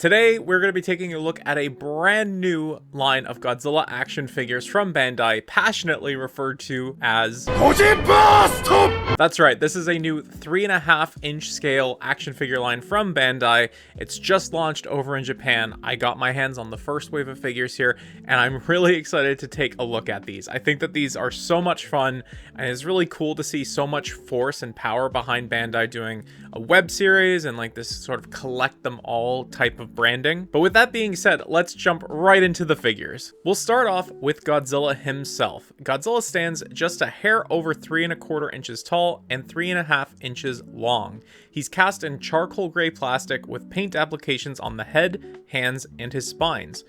Today, we're going to be taking a look at a brand new line of Godzilla action figures from Bandai, passionately referred to as GODZIBURST! That's right, this is a new 3.5-inch scale action figure line from Bandai. It's just launched over in Japan. I got my hands on the first wave of figures here, and I'm really excited to take a look at these. I think that these are so much fun, and it's really cool to see so much force and power behind Bandai doing a web series and like this sort of collect them all type of branding. But with that being said, let's jump right into the figures. We'll start off with Godzilla himself. Godzilla stands just a hair over 3¼ inches tall and 3.5 inches long. He's cast in charcoal gray plastic with paint applications on the head, hands, and his spines.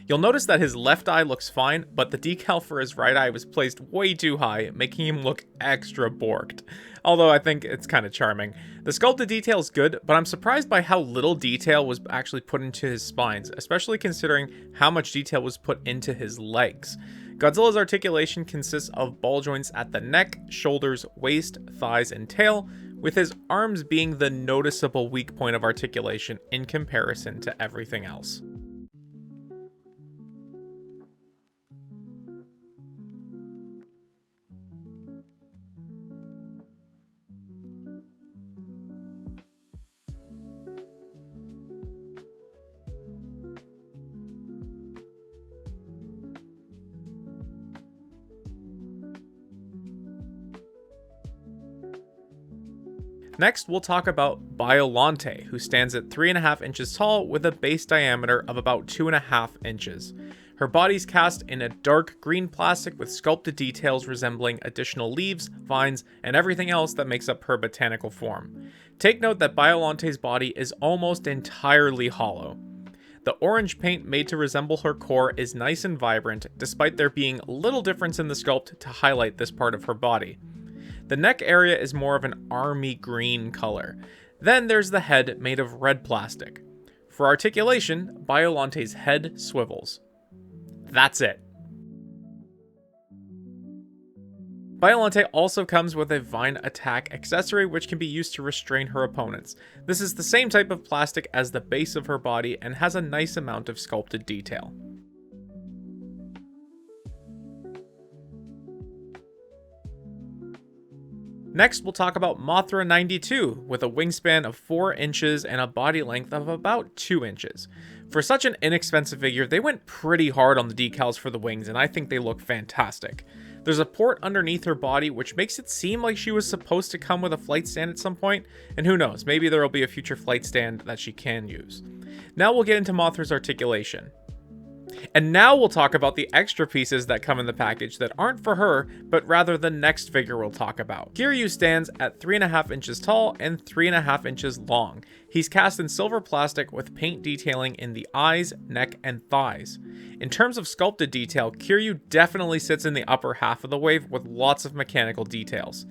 You'll notice that his left eye looks fine, but the decal for his right eye was placed way too high, making him look extra borked. Although I think it's kind of charming. The sculpted detail is good, but I'm surprised by how little detail was actually put into his spines, especially considering how much detail was put into his legs. Godzilla's articulation consists of ball joints at the neck, shoulders, waist, thighs, and tail, with his arms being the noticeable weak point of articulation in comparison to everything else. Next, we'll talk about Biollante, who stands at 3.5 inches tall with a base diameter of about 2.5 inches. Her body's cast in a dark green plastic with sculpted details resembling additional leaves, vines, and everything else that makes up her botanical form. Take note that Biollante's body is almost entirely hollow. The orange paint made to resemble her core is nice and vibrant, despite there being little difference in the sculpt to highlight this part of her body. The neck area is more of an army green color. Then there's the head made of red plastic. For articulation, Biollante's head swivels. That's it. Biollante also comes with a vine attack accessory which can be used to restrain her opponents. This is the same type of plastic as the base of her body and has a nice amount of sculpted detail. Next, we'll talk about Mothra 92, with a wingspan of 4 inches and a body length of about 2 inches. For such an inexpensive figure, they went pretty hard on the decals for the wings, and I think they look fantastic. There's a port underneath her body, which makes it seem like she was supposed to come with a flight stand at some point, and who knows, maybe there will be a future flight stand that she can use. Now we'll get into Mothra's articulation. And now we'll talk about the extra pieces that come in the package that aren't for her, but rather the next figure we'll talk about. Kiryu stands at 3.5 inches tall and 3.5 inches long. He's cast in silver plastic with paint detailing in the eyes, neck, and thighs. In terms of sculpted detail, Kiryu definitely sits in the upper half of the wave with lots of mechanical details.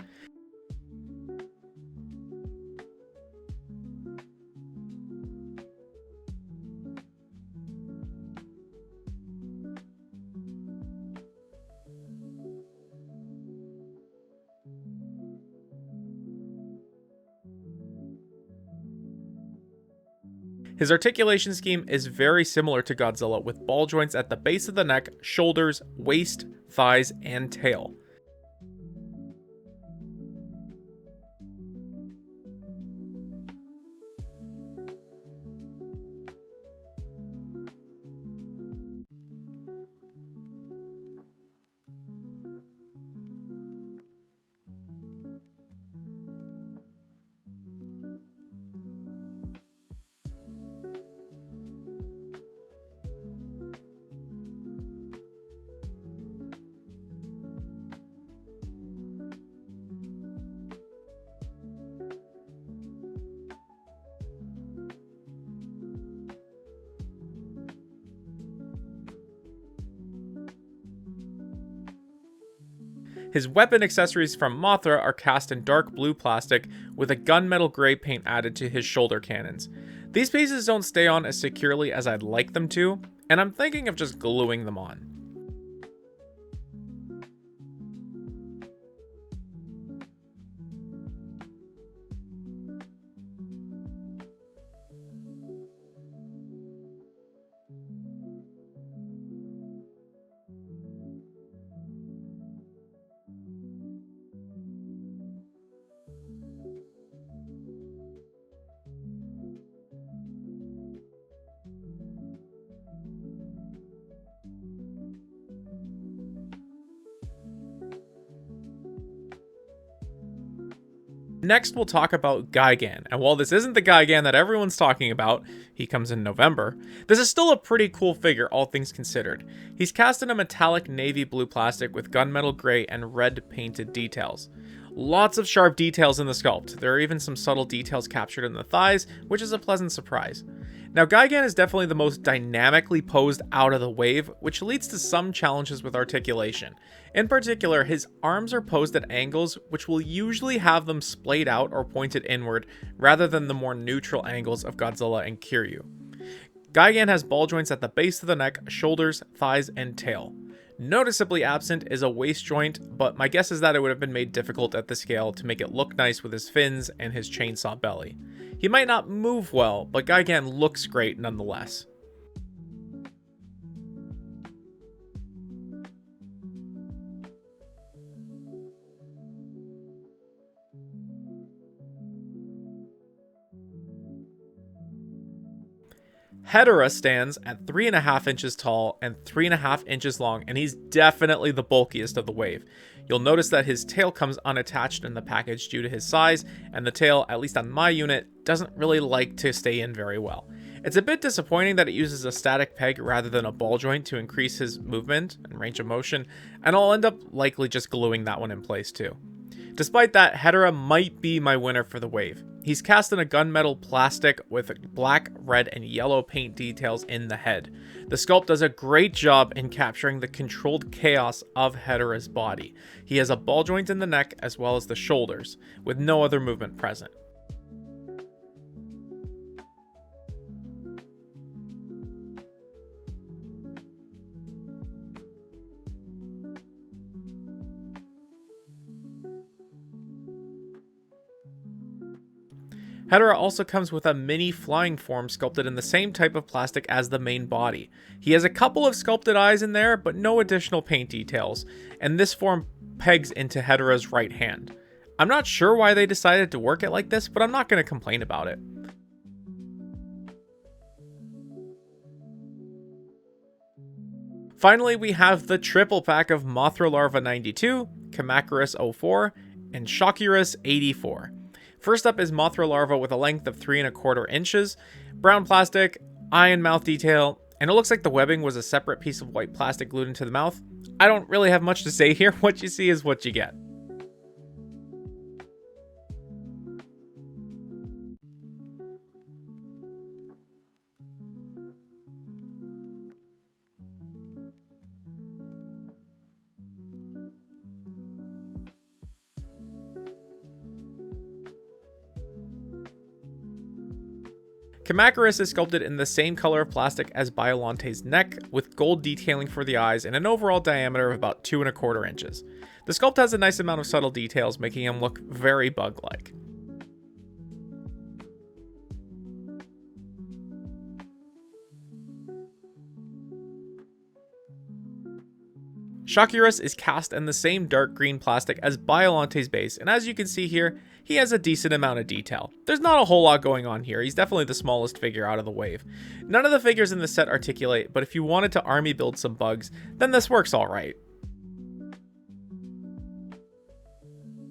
His articulation scheme is very similar to Godzilla, with ball joints at the base of the neck, shoulders, waist, thighs, and tail. His weapon accessories from Mothra are cast in dark blue plastic with a gunmetal gray paint added to his shoulder cannons. These pieces don't stay on as securely as I'd like them to, and I'm thinking of just gluing them on. Next, we'll talk about Gigan, and while this isn't the Gigan that everyone's talking about, he comes in November, this is still a pretty cool figure, all things considered. He's cast in a metallic navy blue plastic with gunmetal gray and red painted details. Lots of sharp details in the sculpt. There are even some subtle details captured in the thighs, which is a pleasant surprise. Now, Gigan is definitely the most dynamically posed out of the wave, which leads to some challenges with articulation. In particular, his arms are posed at angles which will usually have them splayed out or pointed inward, rather than the more neutral angles of Godzilla and Kiryu. Gigan has ball joints at the base of the neck, shoulders, thighs, and tail. Noticeably absent is a waist joint, but my guess is that it would have been made difficult at the scale to make it look nice with his fins and his chainsaw belly. He might not move well, but Gigan looks great nonetheless. Hedorah stands at 3.5 inches tall and 3.5 inches long, and he's definitely the bulkiest of the wave. You'll notice that his tail comes unattached in the package due to his size, and the tail, at least on my unit, doesn't really like to stay in very well. It's a bit disappointing that it uses a static peg rather than a ball joint to increase his movement and range of motion, and I'll end up likely just gluing that one in place too. Despite that, Hedorah might be my winner for the wave. He's cast in a gunmetal plastic with black, red, and yellow paint details in the head. The sculpt does a great job in capturing the controlled chaos of Hedorah's body. He has a ball joint in the neck as well as the shoulders, with no other movement present. Hedorah also comes with a mini flying form sculpted in the same type of plastic as the main body. He has a couple of sculpted eyes in there, but no additional paint details, and this form pegs into Hedorah's right hand. I'm not sure why they decided to work it like this, but I'm not going to complain about it. Finally, we have the triple pack of Mothra Larva 92, Kamacuras 04, and Shockyrus 84. First up is Mothra Larva with a length of 3.25 inches, brown plastic, eye and mouth detail, and it looks like the webbing was a separate piece of white plastic glued into the mouth. I don't really have much to say here. What you see is what you get. Kamacuras is sculpted in the same color of plastic as Biolante's neck, with gold detailing for the eyes and an overall diameter of about 2.25 inches. The sculpt has a nice amount of subtle details, making him look very bug-like. Shockyrus is cast in the same dark green plastic as Biolante's base, and as you can see here, he has a decent amount of detail. There's not a whole lot going on here. He's definitely the smallest figure out of the wave. None of the figures in the set articulate, but if you wanted to army build some bugs, then this works alright.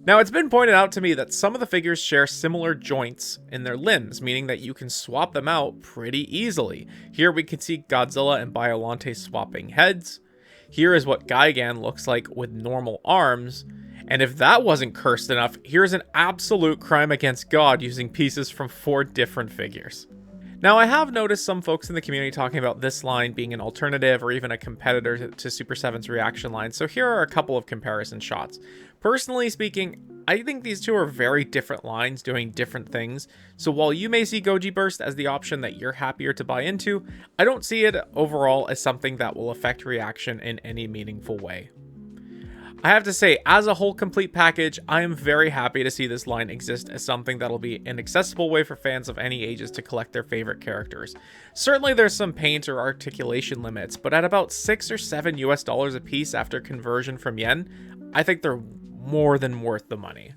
Now, it's been pointed out to me that some of the figures share similar joints in their limbs, meaning that you can swap them out pretty easily. Here we can see Godzilla and Biolante swapping heads. Here is what Gigan looks like with normal arms. And if that wasn't cursed enough, here's an absolute crime against God using pieces from 4 different figures. Now, I have noticed some folks in the community talking about this line being an alternative or even a competitor to Super 7's reaction line, so here are a couple of comparison shots. Personally speaking, I think these two are very different lines doing different things, so while you may see GODZIBURST as the option that you're happier to buy into, I don't see it overall as something that will affect reaction in any meaningful way. I have to say, as a whole complete package, I am very happy to see this line exist as something that'll be an accessible way for fans of any ages to collect their favorite characters. Certainly there's some paint or articulation limits, but at about $6 or $7 US a piece after conversion from yen, I think they're more than worth the money.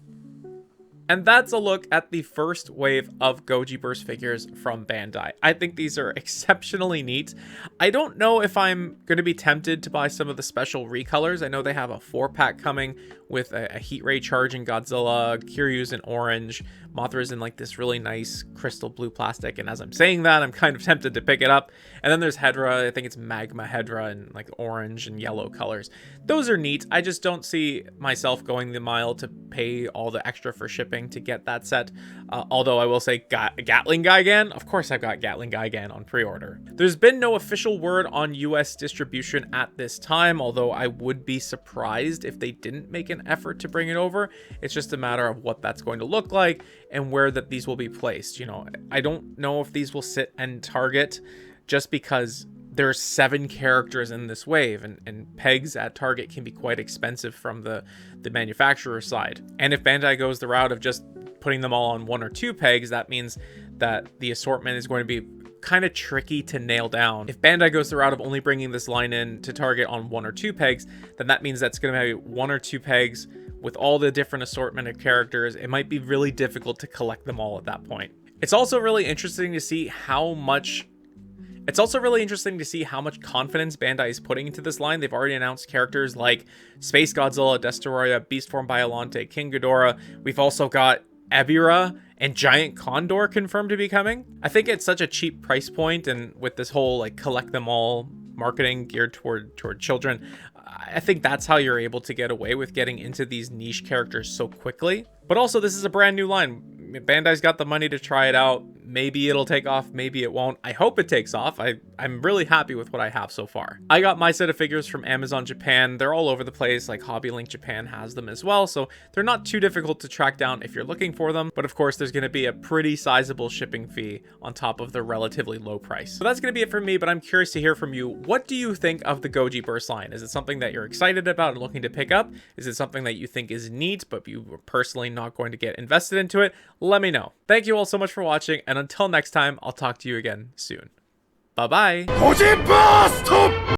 And that's a look at the first wave of GODZIBURST figures from Bandai. I think these are exceptionally neat. I don't know if I'm going to be tempted to buy some of the special recolors. I know they have a 4-pack coming with a heat ray charging Godzilla, Kiryu's in orange, Mothra's in like this really nice crystal blue plastic, and as I'm saying that, I'm kind of tempted to pick it up. And then there's Hedra, I think it's Magma Hedra in like orange and yellow colors. Those are neat. I just don't see myself going the mile to pay all the extra for shipping to get that set. Although I will say Gatling Gigan, of course I've got Gatling Gigan on pre-order. There's been no official word on US distribution at this time, although I would be surprised if they didn't make an effort to bring it over. It's just a matter of what that's going to look like and where that these will be placed. You know, I don't know if these will sit and Target, just because there's 7 characters in this wave, and pegs at Target can be quite expensive from the manufacturer side. And if Bandai goes the route of just putting them all on 1 or 2 pegs, that means that the assortment is going to be kind of tricky to nail down. If Bandai goes the route of only bringing this line in to Target on 1 or 2 pegs, then that means that's going to be 1 or 2 pegs with all the different assortment of characters. It might be really difficult to collect them all at that point. It's also really interesting to see how much confidence Bandai is putting into this line. They've already announced characters like Space Godzilla, Destoroyah, Beastform Biollante, King Ghidorah. We've also got Ebirah and Giant Condor confirmed to be coming. I think it's such a cheap price point, and with this whole like collect them all marketing geared toward children, I think that's how you're able to get away with getting into these niche characters so quickly. But also, this is a brand new line. Bandai's got the money to try it out. Maybe it'll take off, maybe it won't. I hope it takes off. I'm really happy with what I have so far. I got my set of figures from Amazon Japan. They're all over the place, like Hobby Link Japan has them as well, so they're not too difficult to track down if you're looking for them. But of course, there's going to be a pretty sizable shipping fee on top of the relatively low price. So that's going to be it for me, but I'm curious to hear from you. What do you think of the GODZIBURST line? Is it something that you're excited about and looking to pick up? Is it something that you think is neat, but you were personally not going to get invested into it? Let me know. Thank you all so much for watching, and until next time, I'll talk to you again soon. Bye-bye.